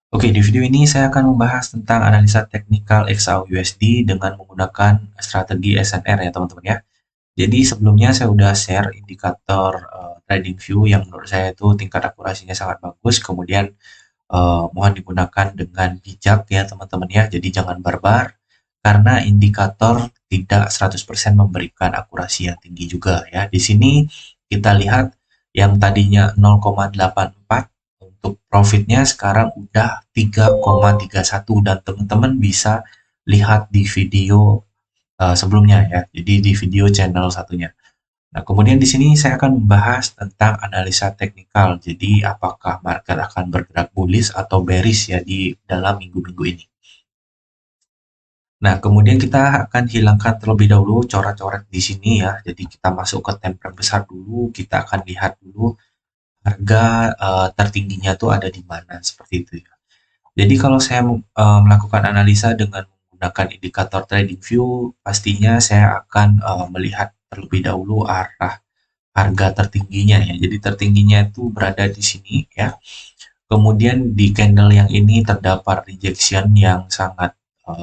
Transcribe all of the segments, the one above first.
Oke, di video ini saya akan membahas tentang analisa teknikal XAUUSD dengan menggunakan strategi SNR ya teman-teman ya. Jadi sebelumnya saya udah share indikator trading view yang menurut saya itu tingkat akurasinya sangat bagus. Kemudian mohon digunakan dengan bijak ya teman-teman ya. Jadi jangan barbar karena indikator tidak 100% memberikan akurasi yang tinggi juga ya. Di sini kita lihat yang tadinya 0,84 untuk profitnya sekarang udah 3,31 dan teman-teman bisa lihat di video sebelumnya ya. Jadi di video channel satunya. Nah, kemudian di sini saya akan membahas tentang analisa teknikal. Jadi, apakah market akan bergerak bullish atau bearish ya di dalam minggu-minggu ini. Nah, kemudian kita akan hilangkan terlebih dahulu coret-coret di sini ya. Jadi, kita masuk ke time frame besar dulu. Kita akan lihat dulu harga tertingginya tuh ada di mana seperti itu ya. Jadi, kalau saya melakukan analisa dengan menggunakan indikator trading view, pastinya saya akan melihat terlebih dahulu arah harga tertingginya ya. Jadi tertingginya itu berada di sini ya. Kemudian di candle yang ini terdapat rejection yang sangat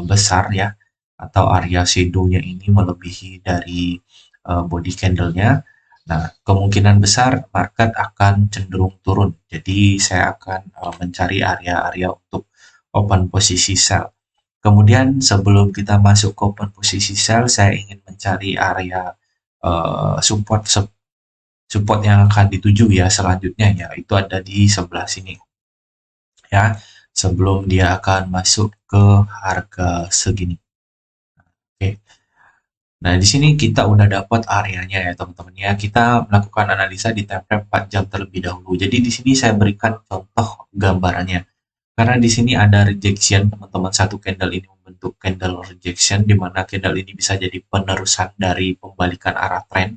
besar ya, atau area shadow-nya ini melebihi dari body candle-nya. Nah, kemungkinan besar market akan cenderung turun. Jadi saya akan mencari area-area untuk open posisi sell. Kemudian sebelum kita masuk ke open posisi sell, saya ingin mencari area support support yang akan dituju ya selanjutnya ya itu ada di sebelah sini ya sebelum dia akan masuk ke harga segini. Oke. Nah, di sini kita udah dapat areanya ya teman-teman ya. Kita melakukan analisa di time frame 4 jam terlebih dahulu. Jadi di sini saya berikan contoh gambarannya. Karena di sini ada rejection teman-teman, satu candle ini membentuk candle rejection di mana candle ini bisa jadi penerusan dari pembalikan arah tren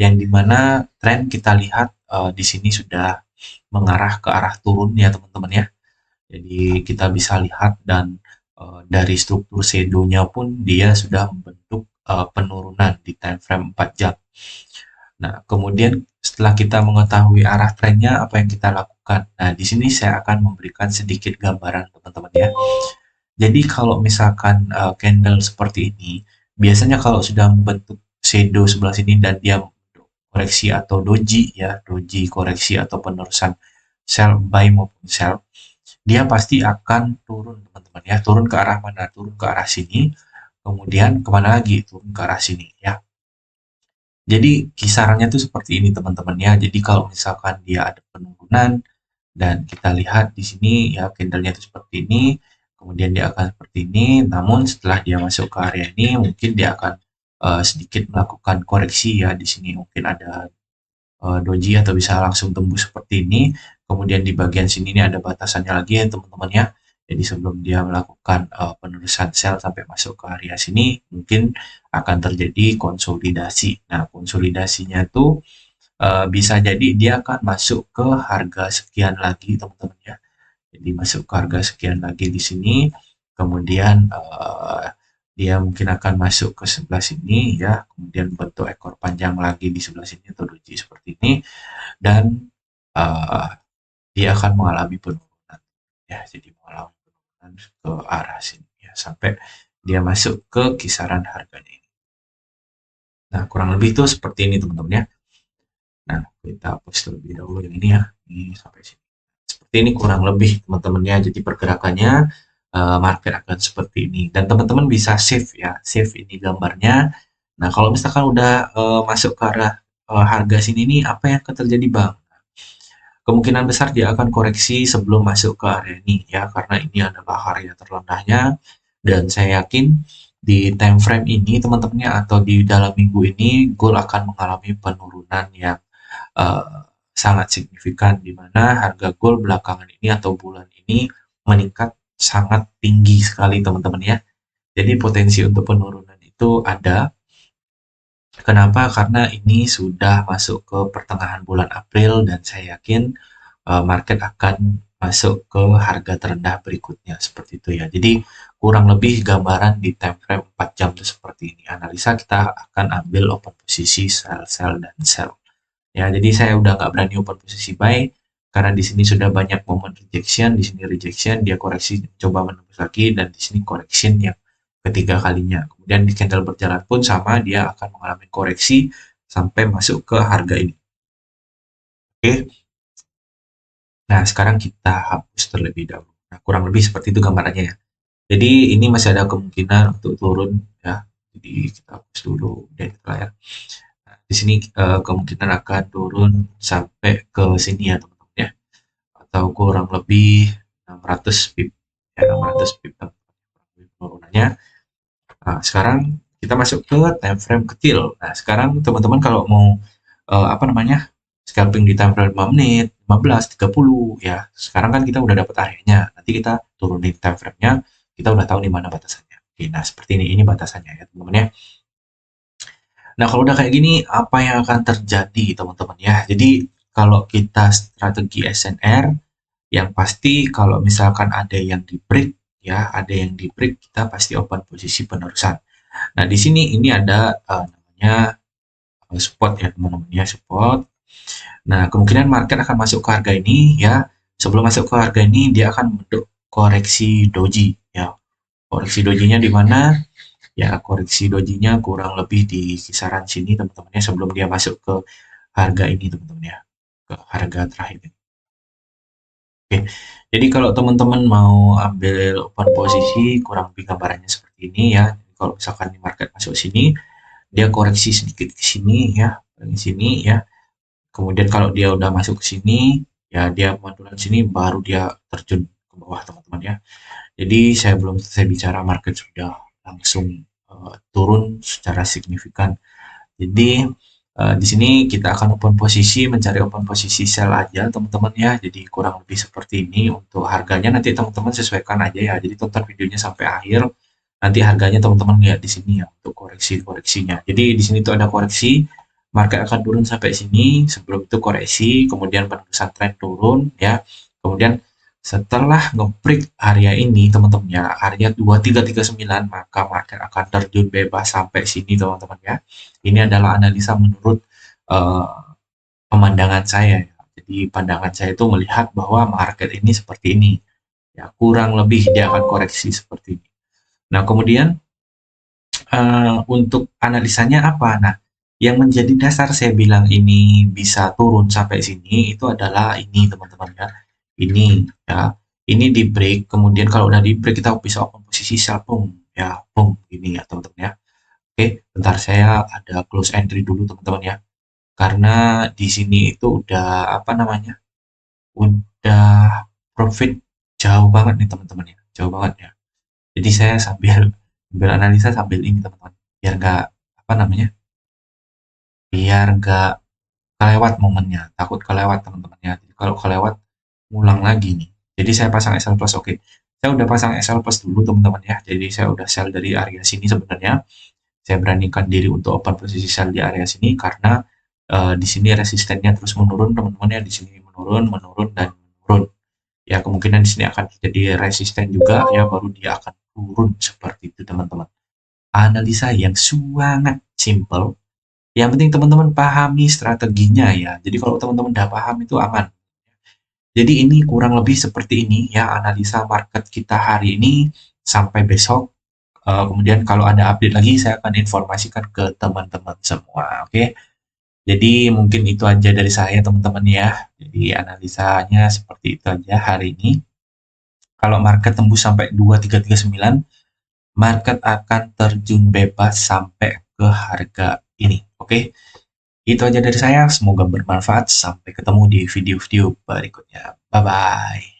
yang dimana tren kita lihat di sini sudah mengarah ke arah turun ya teman-teman ya. Jadi kita bisa lihat dan dari struktur shadow-nya pun dia sudah membentuk penurunan di time frame 4 jam. Nah, kemudian setelah kita mengetahui arah trennya, apa yang kita lakukan? Nah, di sini saya akan memberikan sedikit gambaran teman-teman ya. Jadi kalau misalkan candle seperti ini, biasanya kalau sudah membentuk shadow sebelah sini dan dia koreksi atau doji ya, doji koreksi atau penerusan sell buy maupun sell, dia pasti akan turun teman-teman ya, turun ke arah mana? Turun ke arah sini, kemudian kemana lagi? Turun ke arah sini ya. Jadi kisarannya tuh seperti ini teman-teman ya. Jadi kalau misalkan dia ada penurunan dan kita lihat di sini ya candlenya itu seperti ini, kemudian dia akan seperti ini. Namun setelah dia masuk ke area ini, mungkin dia akan sedikit melakukan koreksi ya. Di sini mungkin ada doji atau bisa langsung tembus seperti ini. Kemudian di bagian sini ini ada batasannya lagi ya teman-teman ya. Jadi sebelum dia melakukan penerusan sell sampai masuk ke area sini, mungkin akan terjadi konsolidasi. Nah, konsolidasinya itu bisa jadi dia akan masuk ke harga sekian lagi teman-teman ya. Jadi masuk ke harga sekian lagi di sini, kemudian dia mungkin akan masuk ke sebelah sini ya, kemudian bentuk ekor panjang lagi di sebelah sini atau doji seperti ini, dan uh, dia akan mengalami penurunan ya, jadi mengalami penurunan ke arah sini ya sampai dia masuk ke kisaran harganya ini. Nah, kurang lebih itu seperti ini teman-teman ya. Nah, kita hapus terlebih dahulu yang ini ya, ini sampai sini. Seperti ini kurang lebih teman-teman ya. Jadi pergerakannya market akan seperti ini dan teman-teman bisa save ya, save ini gambarnya. Nah, kalau misalkan udah masuk ke arah harga sini nih, apa yang akan terjadi bang? Kemungkinan besar dia akan koreksi sebelum masuk ke area ini ya, karena ini adalah area terrendahnya dan saya yakin di time frame ini teman-temannya atau di dalam minggu ini gold akan mengalami penurunan yang sangat signifikan di mana harga gold belakangan ini atau bulan ini meningkat sangat tinggi sekali teman-teman ya. Jadi potensi untuk penurunan itu ada. Kenapa? Karena ini sudah masuk ke pertengahan bulan April dan saya yakin market akan masuk ke harga terendah berikutnya seperti itu ya. Jadi kurang lebih gambaran di time frame 4 jam itu seperti ini. Analisa kita akan ambil open posisi sell, sell, dan sell. Ya, jadi saya udah nggak berani open posisi buy karena di sini sudah banyak momen rejection, di sini rejection, dia koreksi coba menembus lagi, dan di sini correction yang ketiga kalinya. Kemudian di candle berjalan pun sama, dia akan mengalami koreksi sampai masuk ke harga ini. Oke. Nah, sekarang kita hapus terlebih dahulu. Nah, kurang lebih seperti itu gambarannya ya. Jadi ini masih ada kemungkinan untuk turun ya. Jadi kita hapus dulu dan kita ya. Nah, di sini kemungkinan akan turun sampai ke sini ya teman-teman ya. Atau kurang lebih 600 pip ya, 600 pip penurunannya. Nah, sekarang kita masuk ke time frame kecil. Nah, sekarang teman-teman kalau mau apa namanya? Scalping di time frame 5 menit, 15, 30 ya. Sekarang kan kita udah dapat areanya. Nanti kita turunin time frame-nya, kita udah tahu di mana batasannya. Oke, nah seperti ini batasannya ya, teman-teman ya. Nah, kalau udah kayak gini, apa yang akan terjadi, teman-teman ya? Jadi, kalau kita strategi SNR, yang pasti kalau misalkan ada yang di break ya, ada yang di break, kita pasti open posisi penerusan. Nah, di sini ini ada namanya support ya, teman-teman ya, support. Nah, kemungkinan market akan masuk ke harga ini ya. Sebelum masuk ke harga ini, dia akan membentuk koreksi doji ya. Koreksi dojinya di mana? Ya, koreksi dojinya kurang lebih di kisaran sini teman-teman ya, sebelum dia masuk ke harga ini teman-teman ya. Ke harga terakhir ini. Oke. Jadi kalau teman-teman mau ambil open posisi, kurang lebih gambarannya seperti ini ya. Kalau misalkan di market masuk sini, dia koreksi sedikit ke sini ya, ke sini ya. Kemudian kalau dia udah masuk ke sini, ya dia menurun sini, baru dia terjun ke bawah teman-teman ya. Jadi saya belum selesai bicara, market sudah langsung turun secara signifikan. Jadi di sini kita akan open posisi, mencari open posisi sell aja teman-teman ya. Jadi kurang lebih seperti ini untuk harganya, nanti teman-teman sesuaikan aja ya. Jadi tonton videonya sampai akhir. Nanti harganya teman-teman lihat di sini ya untuk koreksinya. Jadi di sini tuh ada koreksi, market akan turun sampai sini, sebelum itu koreksi, kemudian penerusan tren turun ya. Kemudian setelah nge-break area ini teman-teman ya, area 2339, maka market akan terjun bebas sampai sini teman-teman ya. Ini adalah analisa menurut uh, pemandangan saya ya. Jadi pandangan saya itu melihat bahwa market ini seperti ini. Ya, kurang lebih dia akan koreksi seperti ini. Nah, kemudian untuk analisanya apa? Nah, yang menjadi dasar saya bilang ini bisa turun sampai sini itu adalah ini teman-teman ya. Ini ya. Ini di break, kemudian kalau udah di break kita bisa open posisi sell boom ya, boom ini ya teman-teman ya. Oke, bentar saya ada close entry dulu teman-teman ya. Karena di sini itu udah apa namanya? Udah profit jauh banget nih teman-teman ya. Jauh banget ya. Jadi saya sambil analisa sambil ini teman-teman. Biar nggak apa namanya? Biar nggak kelewat momennya. Takut kelewat teman-teman ya. Jadi kalau kelewat ngulang lagi nih. Jadi saya pasang SL plus, oke. Saya udah pasang SL plus dulu teman-teman ya. Jadi saya udah sell dari area sini sebenarnya. Saya beranikan diri untuk open posisi sell di area sini karena di sini resistennya terus menurun teman-teman ya. Di sini menurun, menurun dan menurun. Ya kemungkinan di sini akan terjadi resisten juga ya, baru dia akan turun seperti itu teman-teman. Analisa yang sangat simple. Yang penting teman-teman pahami strateginya ya. Jadi kalau teman-teman udah paham itu aman. Jadi ini kurang lebih seperti ini ya analisa market kita hari ini sampai besok. Kemudian kalau ada update lagi saya akan informasikan ke teman-teman semua. Oke. Jadi mungkin itu aja dari saya teman-teman ya. Jadi analisanya seperti itu aja hari ini. Kalau market tembus sampai 2339, market akan terjun bebas sampai ke harga ini. Oke. Itu aja dari saya, semoga bermanfaat. Sampai ketemu di video-video berikutnya. Bye-bye.